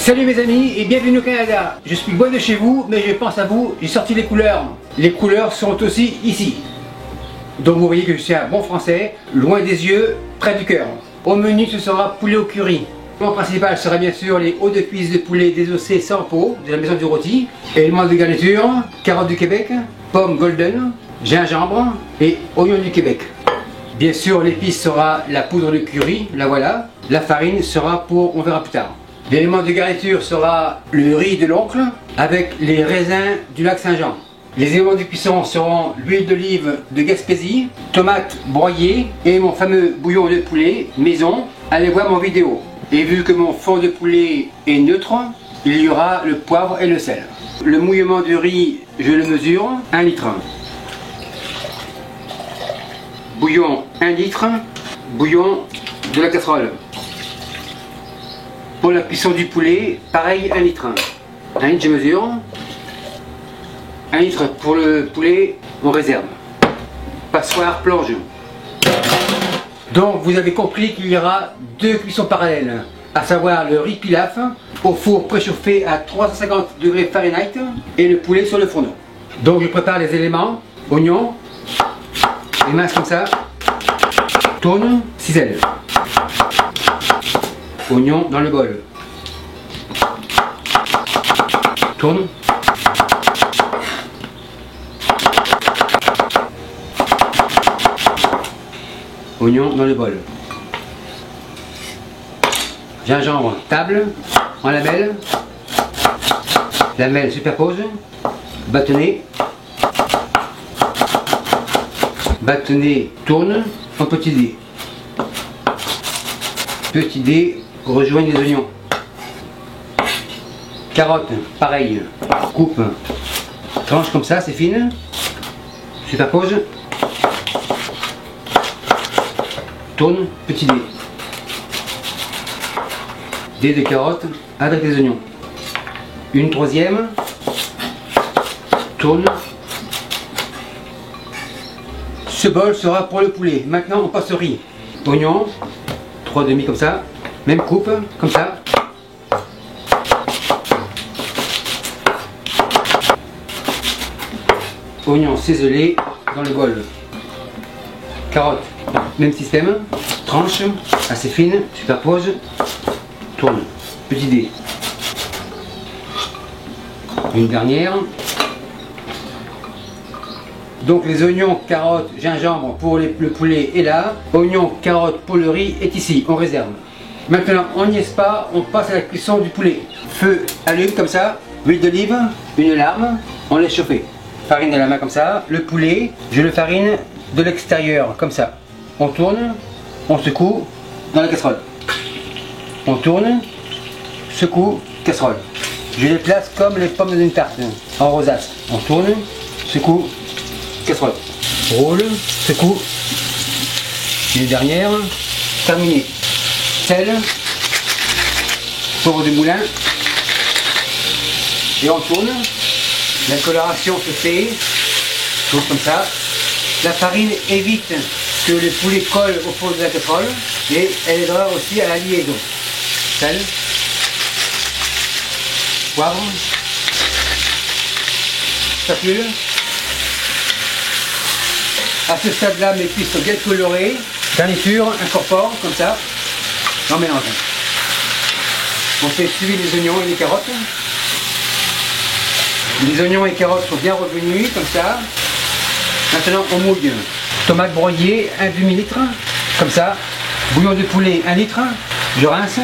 Salut mes amis et bienvenue au Canada. Je suis loin de chez vous mais je pense à vous, j'ai sorti les couleurs. Les couleurs sont aussi ici. Donc vous voyez que je suis un bon français, loin des yeux, près du cœur. Au menu ce sera poulet au curry. Le plat principal sera bien sûr les hauts de cuisse de poulet désossés sans peau de la maison du rôti. Éléments de garniture, carottes du Québec, pommes golden, gingembre et oignons du Québec. Bien sûr l'épice sera la poudre de curry, la voilà. La farine sera pour, on verra plus tard. L'élément de garniture sera le riz de l'oncle avec les raisins du lac Saint-Jean. Les éléments de cuisson seront l'huile d'olive de Gaspésie, tomates broyées et mon fameux bouillon de poulet maison. Allez voir mon vidéo. Et vu que mon fond de poulet est neutre, il y aura le poivre et le sel. Le mouillement du riz, je le mesure, 1 litre. Bouillon 1 litre, bouillon de la casserole. Pour la cuisson du poulet, pareil 1 litre. 1 litre je mesure. 1 litre pour le poulet, on réserve. Passoire plonge. Donc vous avez compris qu'il y aura 2 cuissons parallèles, à savoir le riz pilaf au four préchauffé à 350 degrés Fahrenheit et le poulet sur le fourneau. Donc je prépare les éléments, oignons, émince comme ça, tourne, cisèle. Oignon dans le bol. Tourne. Oignon dans le bol. Gingembre, table, en lamelles. Lamelles superpose. Bâtonnet. Bâtonnet tourne en petit dé. Petit dé rejoignent les oignons. Carottes, pareil. Coupe. Tranche comme ça, c'est fine. Superpose. Tourne, petit dé. Dé de carottes avec les oignons. Une troisième. Tourne. Ce bol sera pour le poulet. Maintenant on passe au riz. Oignon, 3 demi comme ça. Même coupe, comme ça. Oignon ciselé dans le bol. Carottes, même système. Tranche, assez fine, superpose. Tourne. Petit dé. Une dernière. Donc les oignons, carottes, gingembre pour le poulet est là. Oignons, carottes pour le riz est ici, on réserve. Maintenant on n'y est pas, on passe à la cuisson du poulet. Feu allume comme ça, huile d'olive, une larme, on laisse chauffer. Farine à la main comme ça, le poulet, je le farine de l'extérieur comme ça. On tourne, on secoue dans la casserole. On tourne, secoue, casserole. Je les place comme les pommes d'une tarte, en rosace. On tourne, secoue, casserole. Roule, secoue. Une dernière, terminé. Sel, poivre de moulin. Et on tourne. La coloration se fait. Tourne comme ça. La farine évite que le poulet colle au fond de la casserole. Et elle aidera aussi à la liaison. Sel. Poivre. Spatule. À ce stade-là, mes cuisses sont bien colorées. Garniture, incorpore, comme ça. On mélange. On fait suivre les oignons et les carottes. Les oignons et carottes sont bien revenus, comme ça. Maintenant, on mouille. Tomates broyées, 1 demi-litre, comme ça. Bouillon de poulet, 1 litre. Je rince.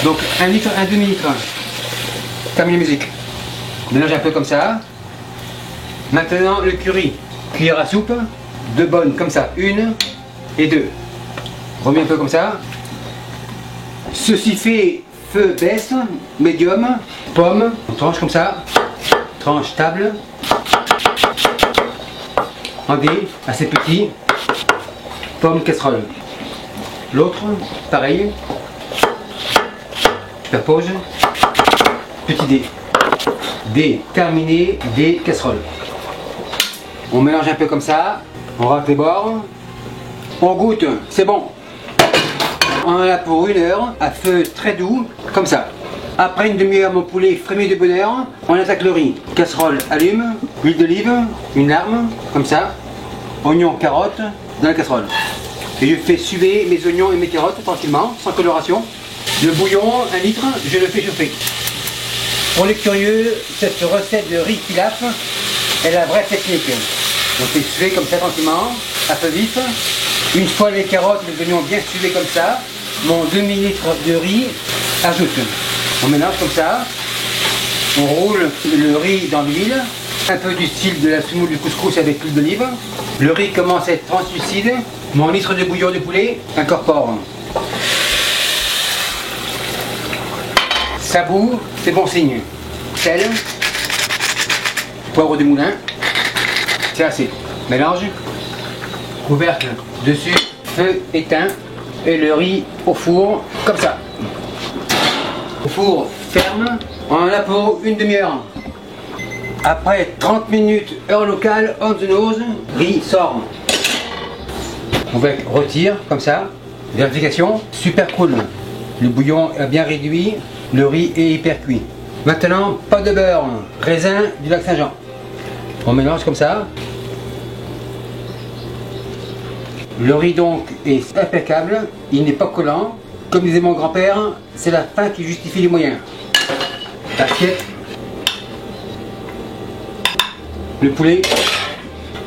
Donc, 1 litre, 1 demi-litre. Termine la musique. Mélange un peu comme ça. Maintenant le curry, cuillère à soupe, 2 bonnes comme ça, 1 et 2. Remets un peu comme ça. Ceci fait feu baisse, médium, pomme, on tranche comme ça, tranche table, en dés, assez petit, pomme casserole. L'autre, pareil, superpose, petit dé. Dé terminé, dé casserole. On mélange un peu comme ça, on rate les bords, on goûte, c'est bon. On en a pour 1 heure, à feu très doux, comme ça. Après une demi-heure, mon poulet frémit de bonheur, on attaque le riz. Casserole, allume, huile d'olive, une larme, comme ça. Oignons, carottes, dans la casserole. Et je fais suer mes oignons et mes carottes tranquillement, sans coloration. Le bouillon, 1 litre, je le fais chauffer. Pour les curieux, cette recette de riz pilaf est la vraie technique. On fait suer comme ça tranquillement, à feu vif. Une fois les carottes et les oignons bien sués comme ça, mon demi-litre de riz ajoute. On mélange comme ça, on roule le riz dans l'huile, un peu du style de la semoule du couscous avec l'huile d'olive. Le riz commence à être translucide, mon litre de bouillon de poulet incorpore. Ça bout, c'est bon signe. Sel, poivre de moulin, c'est assez. Mélange, couvercle dessus, feu éteint et le riz au four comme ça. Au four ferme, on en a pour une demi-heure. Après 30 minutes heure locale, on the nose, riz sort. On retire comme ça. Vérification, super cool. Le bouillon est bien réduit, le riz est hyper cuit. Maintenant, pas de beurre, raisin du lac Saint-Jean. On mélange comme ça. Le riz donc est impeccable, il n'est pas collant. Comme disait mon grand-père, c'est la fin qui justifie les moyens. Assiette. Le poulet,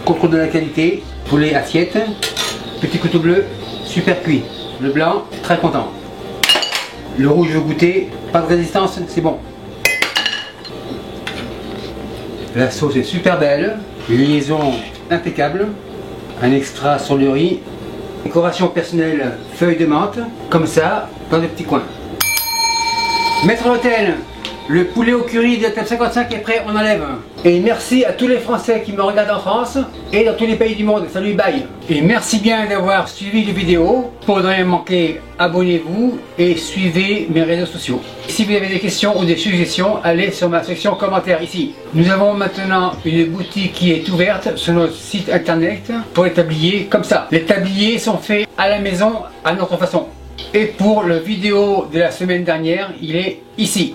contrôle de la qualité. Poulet assiette. Petit couteau bleu, super cuit. Le blanc, très content. Le rouge, je veux goûter. Pas de résistance, c'est bon. La sauce est super belle. Liaison impeccable. Un extra sur le riz. Décoration personnelle, feuille de menthe, comme ça, dans des petits coins. Maître d'hôtel, le poulet au curry de la table 55 est prêt, on enlève. Et merci à tous les Français qui me regardent en France et dans tous les pays du monde. Salut, bye. Et merci bien d'avoir suivi les vidéos. Pour ne rien manquer, abonnez-vous et suivez mes réseaux sociaux. Si vous avez des questions ou des suggestions, allez sur ma section commentaires ici. Nous avons maintenant une boutique qui est ouverte sur notre site internet pour les tabliers comme ça. Les tabliers sont faits à la maison à notre façon. Et pour le vidéo de la semaine dernière, il est ici.